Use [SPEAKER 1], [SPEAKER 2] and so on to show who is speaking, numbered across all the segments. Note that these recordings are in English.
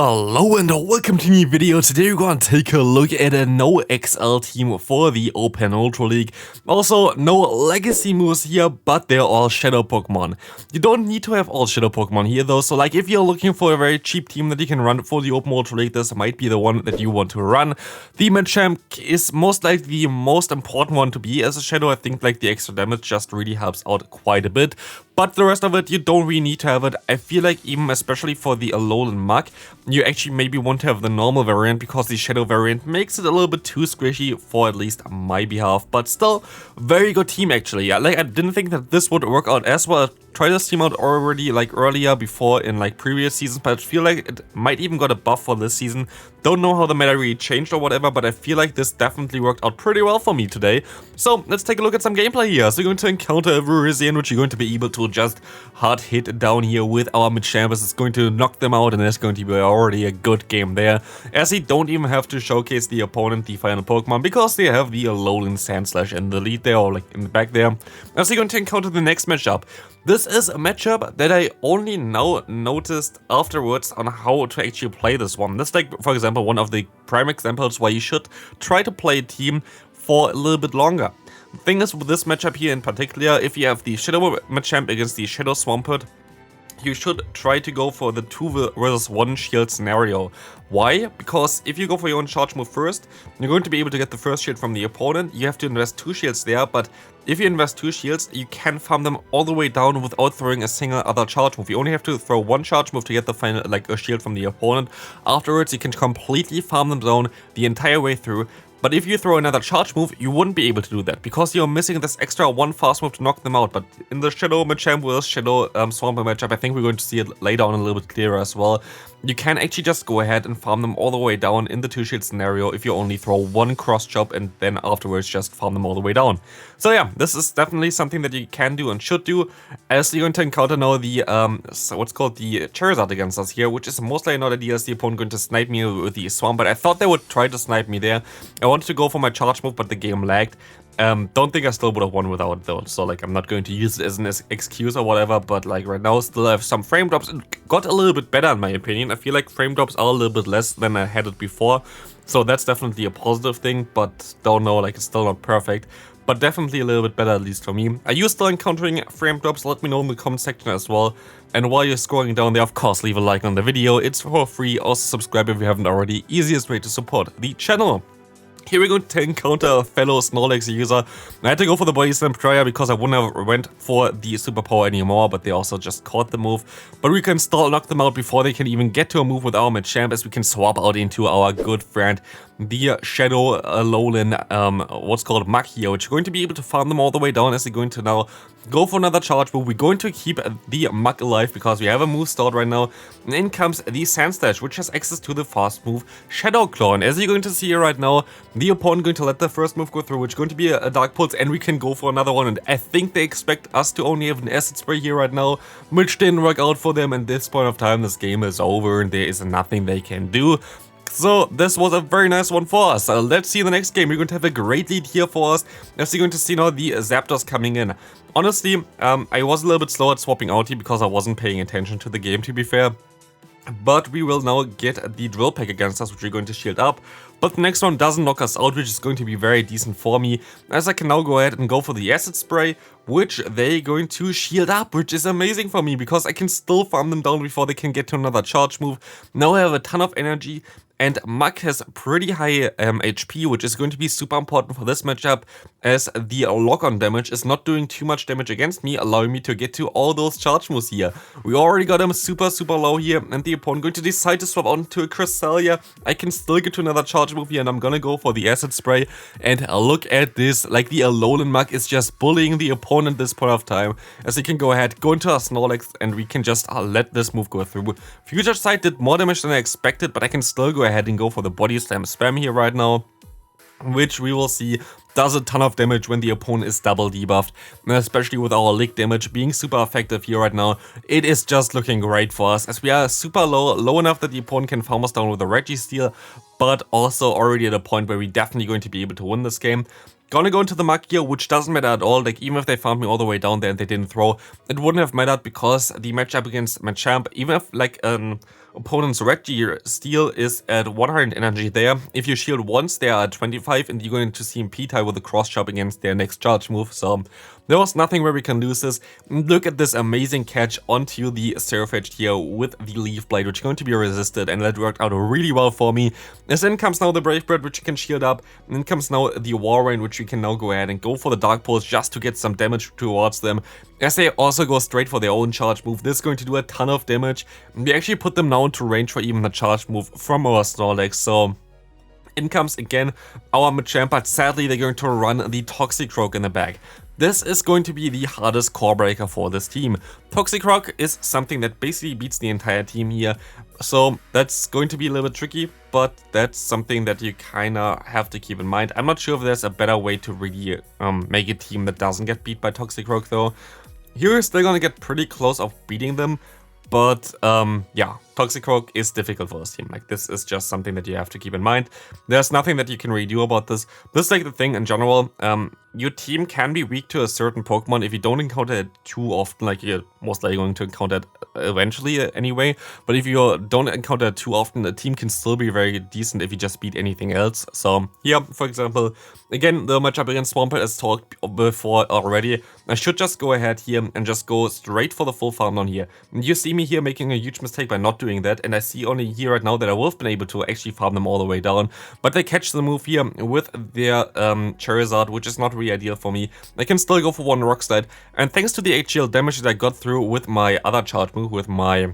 [SPEAKER 1] Hello and welcome to a new video. Today we're going to take a look at a no XL team for the Open Ultra League. Also, no legacy moves here, but they're all shadow Pokemon. You don't need to have all shadow Pokemon here though, so like if you're looking for a very cheap team that you can run for the Open Ultra League, this might be the one that you want to run. The Machamp is most likely the most important one to be as a shadow. I think like the extra damage just really helps out quite a bit. But the rest of it, you don't really need to have it. I feel like even especially for the Alolan Muk, you actually maybe want to have the normal variant because the shadow variant makes it a little bit too squishy for at least my behalf. But still, very good team actually. Yeah, like I didn't think that this would work out as well. I tried this team out already like earlier before in like previous seasons, but I feel like it might even got a buff for this season. Don't know how the meta really changed or whatever, but I feel like this definitely worked out pretty well for me today. So let's take a look at some gameplay here. So you're going to encounter a MEWeedle, which you're going to be able to just hard hit down here with our Machamp. It's going to knock them out and it's going to be already a good game there, as they don't even have to showcase the opponent, the final Pokemon, because they have the Alolan Sandslash in the lead there, or like in the back there. As you're going to encounter the next matchup. This is a matchup that I only now noticed afterwards on how to actually play this one. This is like, for example, one of the prime examples where you should try to play a team for a little bit longer. The thing is with this matchup here in particular, if you have the Shadow Machamp against the Shadow Swampert, you should try to go for the 2 versus 1 shield scenario. Why? Because if you go for your own charge move first, you're going to be able to get the first shield from the opponent. You have to invest 2 shields there, but if you invest 2 shields, you can farm them all the way down without throwing a single other charge move. You only have to throw 1 charge move to get the final, like a shield from the opponent. Afterwards, you can completely farm them down the entire way through. But if you throw another charge move, you wouldn't be able to do that, because you're missing this extra 1 fast move to knock them out. But in the Shadow Machamp vs Shadow Swampert matchup, I think we're going to see it later on a little bit clearer as well. You can actually just go ahead and farm them all the way down in the 2 shield scenario if you only throw 1 cross chop and then afterwards just farm them all the way down. So yeah, this is definitely something that you can do and should do, as you're going to encounter now the, what's called the Charizard against us here, which is most likely not ideal as the opponent going to snipe me with the Swampert. I thought they would try to snipe me there. I wanted to go for my charge move, but the game lagged. Don't think I still would have won without it though, so like I'm not going to use it as an excuse or whatever, but like right now still have some frame drops. It got a little bit better in my opinion. I feel like frame drops are a little bit less than I had it before, so that's definitely a positive thing, but don't know, like it's still not perfect, but definitely a little bit better at least for me. Are you still encountering frame drops? Let me know in the comment section as well. And while you're scrolling down there, of course, leave a like on the video. It's for free. Also subscribe if you haven't already. Easiest way to support the channel. Here we're going to encounter a fellow Snorlax user. I had to go for the Body Slam prior because I wouldn't have went for the superpower anymore, but they also just caught the move. But we can still knock them out before they can even get to a move with our Machamp, as we can swap out into our good friend, the Shadow Alolan, what's called Muk here, which is going to be able to farm them all the way down, as they're going to now go for another charge move. We're going to keep the Muk alive because we have a move start right now. And in comes the Sandslash, which has access to the fast move Shadow Claw. And as you're going to see here right now, the opponent going to let the first move go through, which is going to be a Dark Pulse, and we can go for another one. And I think they expect us to only have an Acid Spray here right now, which didn't work out for them. And at this point of time, this game is over and there is nothing they can do. So this was a very nice one for us. Let's see the next game. We're going to have a great lead here for us, as you're going to see now the Zapdos coming in. Honestly, I was a little bit slow at swapping out here because I wasn't paying attention to the game, to be fair. But we will now get the Drill Peck against us, which we're going to shield up. But the next one doesn't knock us out, which is going to be very decent for me, as I can now go ahead and go for the Acid Spray, which they're going to shield up, which is amazing for me because I can still farm them down before they can get to another charge move. Now I have a ton of energy, and Muk has pretty high HP, which is going to be super important for this matchup, as the lock-on damage is not doing too much damage against me, allowing me to get to all those charge moves here. We already got him super low here, and the opponent going to decide to swap out into a Cresselia. I can still get to another charge move here, and I'm gonna go for the Acid Spray. And look at this, like the Alolan Muk is just bullying the opponent at this point of time, as he can go ahead, go into our Snorlax, and we can just let this move go through. Future Sight did more damage than I expected, but I can still go ahead and go for the Body Slam spam here right now, which we will see does a ton of damage when the opponent is double debuffed, and especially with our lick damage being super effective here right now. It is just looking great for us, as we are super low enough that the opponent can farm us down with a Registeel, but also already at a point where we're definitely going to be able to win this game. Gonna go into the Muk here, which doesn't matter at all. Like, even if they found me all the way down there and they didn't throw, it wouldn't have mattered because the matchup against Machamp, even if like opponent's Reggie Steel is at 100 energy there. If you shield once, they are at 25, and you're going to see him P-tie with a cross chop against their next charge move. So there was nothing where we can lose this. Look at this amazing catch onto the Seraphage here with the Leaf Blade, which is going to be resisted, and that worked out really well for me. As in comes now the Brave Bird, which you can shield up, and then comes now the Walrein, which we can now go ahead and go for the Dark Pulse just to get some damage towards them. As they also go straight for their own charge move, this is going to do a ton of damage. We actually put them now into range for even the charge move from our Snorlax, so in comes again our Machamp, but sadly they're going to run the Toxicroak in the back. This is going to be the hardest core breaker for this team. Toxicroak is something that basically beats the entire team here, so that's going to be a little bit tricky, but that's something that you kinda have to keep in mind. I'm not sure if there's a better way to really make a team that doesn't get beat by Toxicroak though. Here we're still gonna get pretty close of beating them, but yeah, Toxicroak is difficult for this team. Like, this is just something that you have to keep in mind. There's nothing that you can really do about this. This is like the thing in general. Your team can be weak to a certain Pokemon if you don't encounter it too often. Like, you're most likely going to encounter it eventually anyway. But if you don't encounter it too often, the team can still be very decent if you just beat anything else. So here, for example, again, the matchup against Swampert as talked before already. I should just go ahead here and just go straight for the full farm down here. And you see me here making a huge mistake by not doing that, and I see only here right now that I would have been able to actually farm them all the way down, but they catch the move here with their Charizard, which is not really ideal for me. I can still go for one Rock Slide, and thanks to the HGL damage that I got through with my other charge move, with my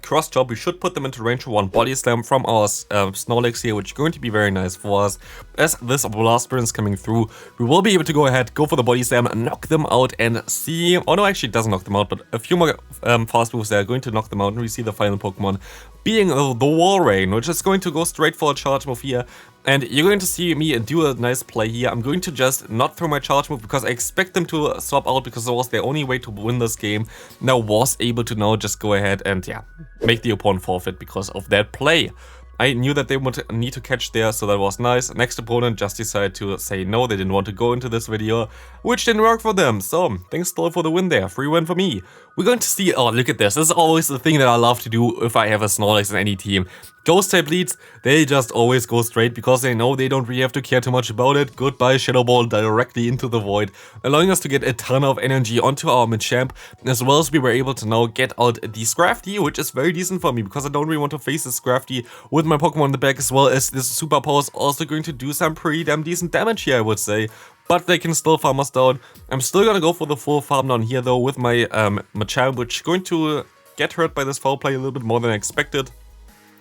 [SPEAKER 1] Cross Chop, we should put them into range for one Body Slam from our Snorlax here, which is going to be very nice for us. As this Blast Burn is coming through, we will be able to go ahead, go for the Body Slam, knock them out, and see... Oh no, actually it doesn't knock them out, but a few more fast moves there are going to knock them out, and we see the final Pokemon being the Walrein, which is going to go straight for a charge move here. And you're going to see me do a nice play here. I'm going to just not throw my charge move because I expect them to swap out, because it was their only way to win this game. And I was able to now just go ahead and, yeah, make the opponent forfeit because of that play. I knew that they would need to catch there, so that was nice. Next opponent just decided to say no, they didn't want to go into this video, which didn't work for them. So, thanks still for the win there. Free win for me. We're going to see... Oh, look at this. This is always the thing that I love to do if I have a Snorlax in any team. Ghost type leads, they just always go straight because they know they don't really have to care too much about it. Goodbye Shadow Ball directly into the void, allowing us to get a ton of energy onto our Machamp, as well as we were able to now get out the Scrafty, which is very decent for me because I don't really want to face the Scrafty with my Pokemon in the back, as well as this Super Power is also going to do some pretty damn decent damage here, I would say. But they can still farm us down. I'm still gonna go for the full farm down here though with my Machamp, which is going to get hurt by this foul play a little bit more than I expected.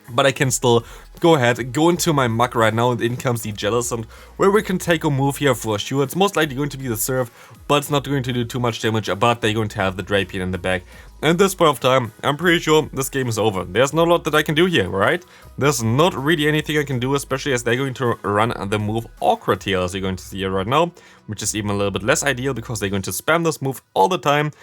[SPEAKER 1] But I can still go ahead, go into my Muk right now, and in comes the Jellicent, where we can take a move here for sure. It's most likely going to be the Surf, but it's not going to do too much damage, but they're going to have the Drapion in the back. At this point of time, I'm pretty sure this game is over. There's not a lot that I can do here, right? There's not really anything I can do, especially as they're going to run the move Awkward Tail, as you're going to see here right now, which is even a little bit less ideal because they're going to spam this move all the time.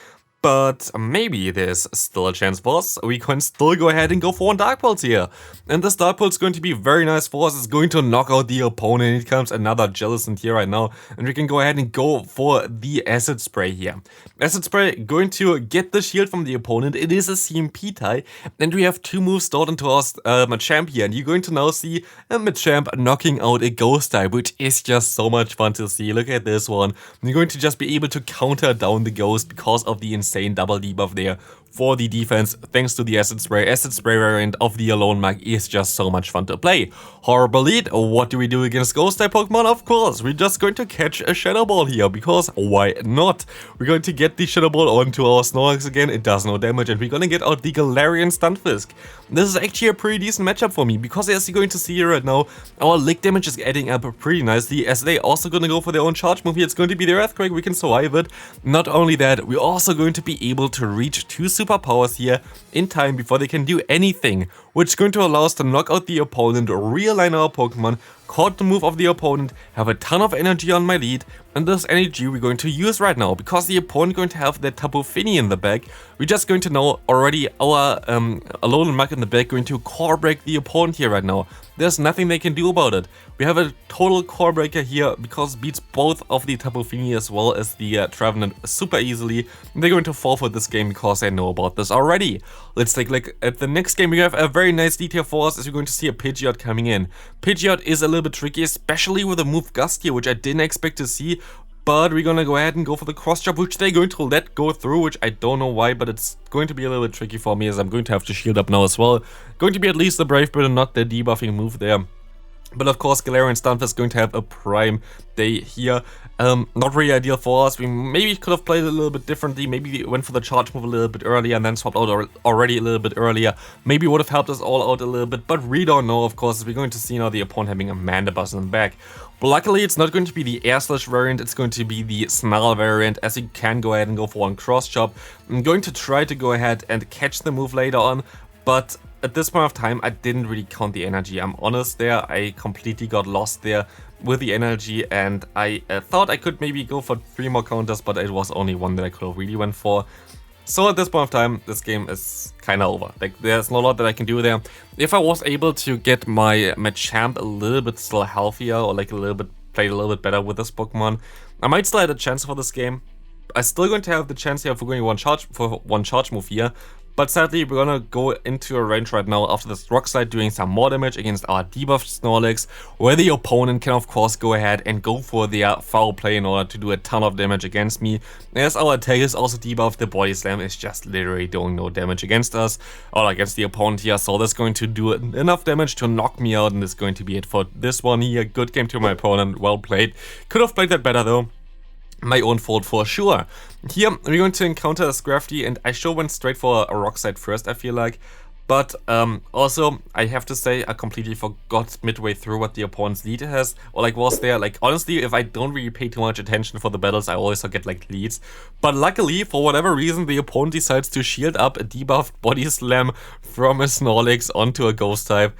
[SPEAKER 1] But maybe there's still a chance for us. We can still go ahead and go for one Dark Pulse here. And this Dark Pulse is going to be very nice for us. It's going to knock out the opponent. It comes another Jellicent here right now. And we can go ahead and go for the Acid Spray here. Acid Spray going to get the shield from the opponent. It is a CMP tie. And we have two moves stored into our Machamp here. And you're going to now see a Machamp knocking out a Ghost type, which is just so much fun to see. Look at this one. You're going to just be able to counter down the Ghost because of the insane double debuff there for the defense, thanks to the Acid Spray. Acid Spray variant of the Alolan Muk is just so much fun to play. Horrible lead. What do we do against Ghost type Pokemon? Of course, we're just going to catch a Shadow Ball here, because why not? We're going to get the Shadow Ball onto our Snorlax again. It does no damage, and we're going to get out the Galarian Stunfisk. This is actually a pretty decent matchup for me, because as you're going to see here right now, our lick damage is adding up pretty nicely, as they also going to go for their own charge move here. It's going to be their Earthquake. We can survive it. Not only that, we're also going to be able to reach 2 superpowers here in time before they can do anything, which is going to allow us to knock out the opponent, realign our Pokemon, caught the move of the opponent, have a ton of energy on my lead, and this energy we're going to use right now, because the opponent going to have the Tapu Fini in the back. We're just going to know already our Alolan Muk in the back going to core break the opponent here right now. There's nothing they can do about it. We have a total core breaker here because it beats both of the Tapu Fini as well as the Trevenant super easily. And they're going to forfeit this game because they know about this already. Let's take a look at the next game. We have a very nice lead here for us as we're going to see a Pidgeot coming in. Pidgeot is a little bit tricky, especially with a move Gust here, which I didn't expect to see. But we're gonna go ahead and go for the cross chop, which they're going to let go through, which I don't know why, but it's going to be a little bit tricky for me as I'm going to have to shield up now as well. Going to be at least the Brave Bird and not the debuffing move there. But of course, Galarian Stunfisk is going to have a prime day here. Not really ideal for us. We maybe could have played it a little bit differently. Maybe went for the charge move a little bit earlier and then swapped out already a little bit earlier. Maybe would have helped us all out a little bit, but we don't know, of course, as we're going to see now the opponent having a Mandibuzz in the back. But luckily, it's not going to be the Air Slash variant, it's going to be the Snarl variant, as you can go ahead and go for one cross chop. I'm going to try to go ahead and catch the move later on, but at this point of time, I didn't really count the energy. I'm honest there, I completely got lost there with the energy, and I thought I could maybe go for 3 more counters, but it was only one that I could have really went for. So at this point of time, this game is kinda over. Like, there's no lot that I can do there. If I was able to get my Machamp a little bit still healthier, or like played a little bit better with this Pokemon, I might still have a chance for this game. I'm still going to have the chance here for going one charge move here. But sadly, we're gonna go into a range right now after this Rock Slide doing some more damage against our debuffed Snorlax, where the opponent can of course go ahead and go for their foul play in order to do a ton of damage against me. As our attack is also debuffed, the Body Slam is just literally doing no damage against us, or against the opponent here, so that's going to do enough damage to knock me out, and this is going to be it for this one here. Good game to my opponent, well played. Could have played that better though. My own fault for sure. Here we're going to encounter a Scrafty, and I sure went straight for a Rock Slide first, I feel like. But also, I have to say, I completely forgot midway through what the opponent's lead has, or like was there. Like, honestly, if I don't really pay too much attention for the battles, I always forget like leads. But luckily, for whatever reason, the opponent decides to shield up a debuffed Body Slam from a Snorlax onto a Ghost type.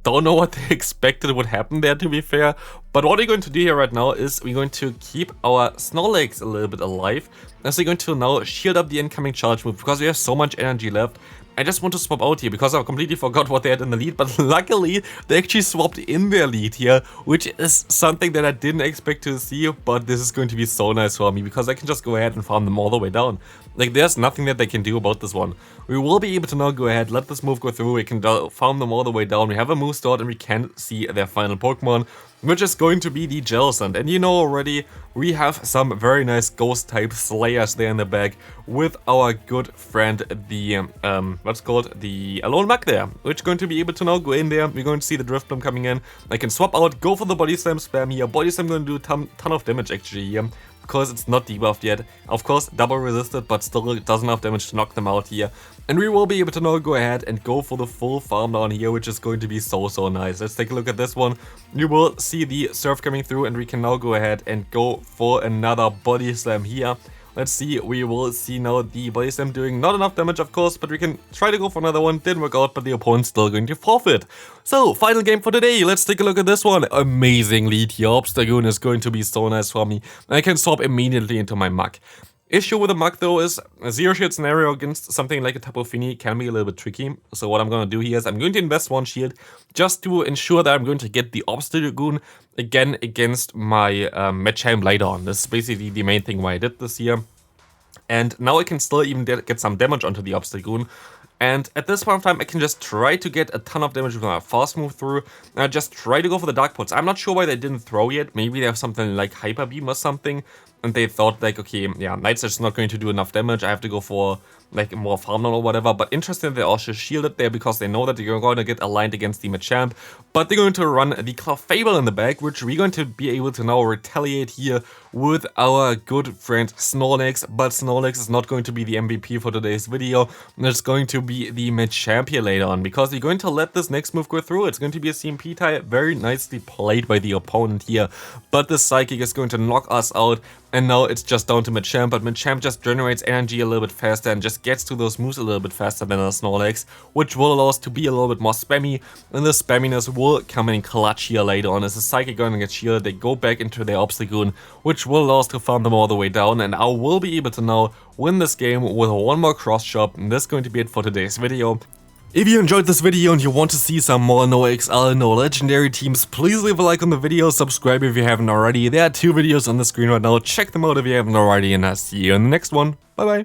[SPEAKER 1] Don't know what they expected would happen there, to be fair. But what we're going to do here right now is we're going to keep our Snorlax a little bit alive, as we're going to now shield up the incoming charge move, because we have so much energy left. I just want to swap out here because I completely forgot what they had in the lead, but luckily they actually swapped in their lead here, which is something that I didn't expect to see, but this is going to be so nice for me because I can just go ahead and farm them all the way down. Like, there's nothing that they can do about this one. We will be able to now go ahead, let this move go through, we can farm them all the way down, we have a move stored, and we can see their final Pokemon, which is going to be the Jellicent. And you know already, we have some very nice ghost type slayers there in the back with our good friend, the, what's called, the Alolan Muk there, which is going to be able to now go in there. We're going to see the Drift Bloom coming in. I can swap out, go for the Body Slam spam here. Body Slam going to do a ton of damage actually here, because it's not debuffed yet. Of course, double resisted, but still it does enough damage to knock them out here. And we will be able to now go ahead and go for the full farm down here, which is going to be so nice. Let's take a look at this one. You will see the Surf coming through, and we can now go ahead and go for another Body Slam here. Let's see, we will see now the Body Slam doing not enough damage, of course, but we can try to go for another one. Didn't work out, but the opponent's still going to forfeit. So, final game for today. Let's take a look at this one. Amazing lead here. Obstagoon is going to be so nice for me. I can swap immediately into my Muk. Issue with the Muk though is a zero shield scenario against something like a Tapu Fini can be a little bit tricky. So what I'm going to do here is I'm going to invest one shield just to ensure that I'm going to get the Obstagoon again against my Machamp later on. This is basically the main thing why I did this here. And now I can still even get some damage onto the Obstagoon. And at this point of time, I can just try to get a ton of damage with my fast move through. And I just try to go for the Dark Pulse. I'm not sure why they didn't throw yet. Maybe they have something like Hyper Beam or something. And they thought like, okay, yeah, Night Slash is not going to do enough damage. I have to go for like more farm down or whatever. But interesting, they also shielded there because they know that they're going to get aligned against the Machamp. But they're going to run the Clefable in the back, which we're going to be able to now retaliate here with our good friend Snorlax. But Snorlax is not going to be the MVP for today's video. It's going to be the Machamp here later on, because we're going to let this next move go through. It's going to be a CMP type, very nicely played by the opponent here. But the Psychic is going to knock us out. And now it's just down to Machamp, but Machamp just generates energy a little bit faster and just gets to those moves a little bit faster than a Snorlax, which will allow us to be a little bit more spammy, and the spamminess will come in clutch here later on as the Psychic going to get shielded. They go back into their Obstagoon, which will allow us to farm them all the way down, and I will be able to now win this game with one more cross chop, and that's going to be it for today's video. If you enjoyed this video and you want to see some more No XL, No Legendary teams, please leave a like on the video, subscribe if you haven't already. There are 2 videos on the screen right now, check them out if you haven't already, and I'll see you in the next one. Bye bye.